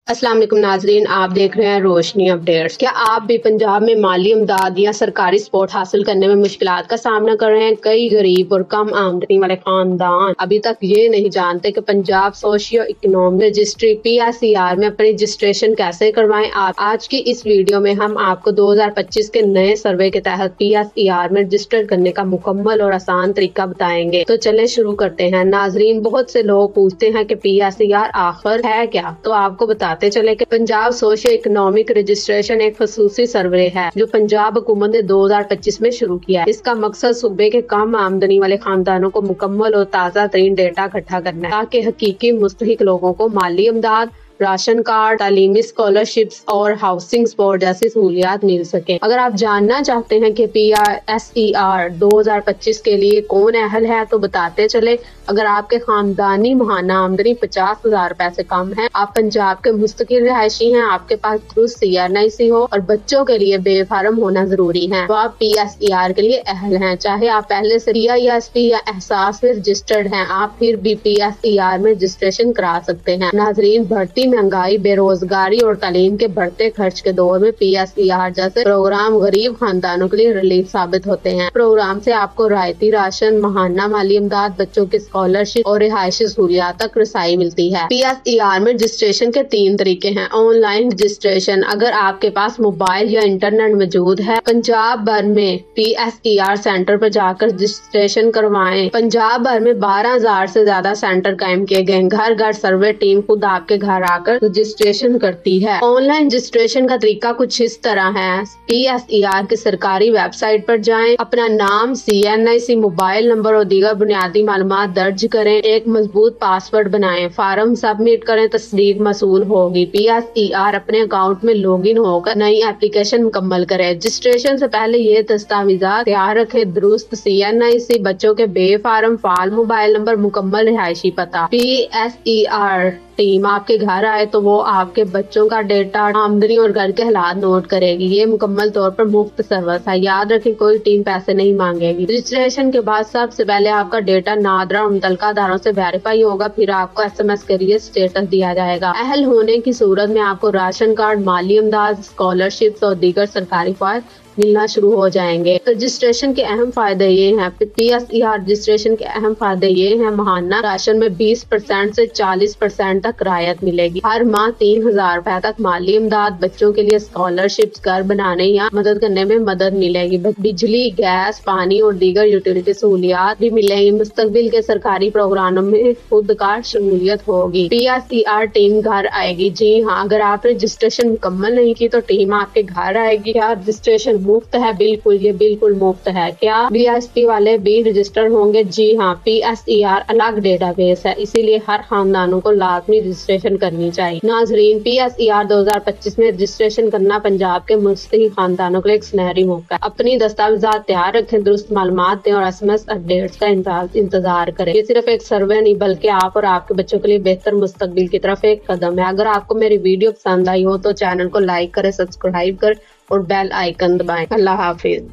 अस्सलाम वालेकुम नाजरीन, आप देख रहे हैं रोशनी अपडेट्स। क्या आप भी पंजाब में माली इमदाद या सरकारी सपोर्ट हासिल करने में मुश्किलात का सामना कर रहे हैं? कई गरीब और कम आमदनी वाले खानदान अभी तक ये नहीं जानते कि Punjab socio economic registry PSER में अपनी रजिस्ट्रेशन कैसे करवाएं। आज की इस वीडियो में हम आपको 2025 के नए सर्वे के तहत PSER में रजिस्टर करने का मुकम्मल और आसान तरीका बताएंगे। तो चले शुरू करते हैं। नाजरीन, बहुत से लोग पूछते हैं कि PSER आखिर है क्या, तो आपको बताते चले कि पंजाब सोशियो इकोनॉमिक रजिस्ट्रेशन एक खसूसी सर्वे है जो पंजाब हुकूमत ने 2025 में शुरू किया है। इसका मकसद सूबे के कम आमदनी वाले खानदानों को मुकम्मल और ताज़ा तरीन डेटा इकट्ठा करना है ताकि हकीकी मुस्तहिक लोगों को माली इमदाद, राशन कार्ड, तालीमी स्कॉलरशिप्स और हाउसिंग सपोर्ट जैसी सहूलियात मिल सके। अगर आप जानना चाहते हैं कि PSER 2025 के लिए कौन अहल है तो बताते चले। अगर आपके खानदानी माहाना आमदनी 50,000 रुपए से कम है, आप पंजाब के मुस्तकिल रिहायशी हैं, आपके पास दुरुस्त CNIC हो और बच्चों के लिए बेफार्म होना जरूरी है, तो आप PSER के लिए अहल हैं। चाहे आप पहले से PISP या एहसास में रजिस्टर्ड हैं, आप फिर भी PSER में रजिस्ट्रेशन करा सकते हैं। नाजरीन, बढ़ती महंगाई, बेरोजगारी और तालीम के बढ़ते खर्च के दौर में PSER जैसे प्रोग्राम गरीब खानदानों के लिए रिलीफ साबित होते हैं। प्रोग्राम से आपको रायती राशन, माहाना माली इमदाद, बच्चों की स्कॉलरशिप और रिहायशी सहूलियात तक रसाई मिलती है। PSER में रजिस्ट्रेशन के 3 तरीके हैं। ऑनलाइन रजिस्ट्रेशन, अगर आपके पास मोबाइल या इंटरनेट मौजूद है, पंजाब भर में PSER सेंटर पर जाकर रजिस्ट्रेशन करवाएं। पंजाब भर में 12,000 से ज्यादा सेंटर कायम किए गए। घर घर सर्वे टीम खुद आपके घर आकर रजिस्ट्रेशन करती है। ऑनलाइन रजिस्ट्रेशन का तरीका कुछ इस तरह है। PSER की सरकारी वेबसाइट पर जाएं, अपना नाम, CNIC, मोबाइल नंबर और दीगर बुनियादी मालूमात दर्ज करें, एक मजबूत पासवर्ड बनाएं, फार्म सबमिट करें, तस्दीक मसूल होगी। PSER अपने अकाउंट में लॉगिन होकर नई एप्लीकेशन मुकम्मल करें। रजिस्ट्रेशन से पहले ये दस्तावेज़ात तैयार रखें: दुरुस्त CNIC, बच्चों के बेफार्म, फाल मोबाइल नंबर, मुकम्मल रिहायशी पता। PSER टीम आपके घर आए तो वो आपके बच्चों का डेटा, आमदनी और घर के हालात नोट करेगी। ये मुकम्मल तौर पर मुफ्त सर्विस है, याद रखें, कोई टीम पैसे नहीं मांगेगी। रजिस्ट्रेशन के बाद सबसे पहले आपका डेटा नादरा और मुतल्लिका अदारों से वेरीफाई होगा, फिर आपको SMS के जरिए स्टेटस दिया जाएगा। अहल होने की सूरत में आपको राशन कार्ड, माली इमदाद, स्कॉलरशिप और दीगर सरकारी फायदे मिलना शुरू हो जाएंगे। रजिस्ट्रेशन के अहम फायदे ये हैं। PSER रजिस्ट्रेशन के अहम फायदे ये हैं: माहाना राशन में 20% से 40% तक रायत मिलेगी। हर माह 3,000 रुपए तक माली इमदाद, बच्चों के लिए स्कॉलरशिप, घर बनाने या मदद करने में मदद मिलेगी। बिजली, गैस, पानी और दीगर यूटिलिटी सहूलियात भी मिलेगी। मुस्तकबिल के सरकारी प्रोग्रामों में खुद कार शमूलियत होगी। PSER टीम घर आएगी। जी हाँ, अगर आपने रजिस्ट्रेशन मुकम्मल नहीं की तो टीम आपके घर आएगी। क्या रजिस्ट्रेशन मुफ्त है? बिल्कुल, ये बिल्कुल मुफ्त है। क्या BSP वाले भी रजिस्टर होंगे? जी हाँ, PSER अलग डेटाबेस है, इसीलिए हर खानदानों को लाजमी रजिस्ट्रेशन करनी चाहिए। नाजरीन, PSER 2025 में रजिस्ट्रेशन करना पंजाब के मुस्तहिक खानदानों के लिए एक सुनहरी मौका है। अपनी दस्तावेज़ात तैयार रखें, दुरुस्त मालूमात दें और SMS अपडेट्स का इंतजार करें। ये सिर्फ एक सर्वे नहीं बल्कि आप और आपके बच्चों के लिए बेहतर मुस्तकबिल की तरफ एक कदम है। अगर आपको मेरी वीडियो पसंद आई हो तो चैनल को लाइक करें, सब्सक्राइब करें और बेल आइकन दबाएं। अल्लाह हाफिज।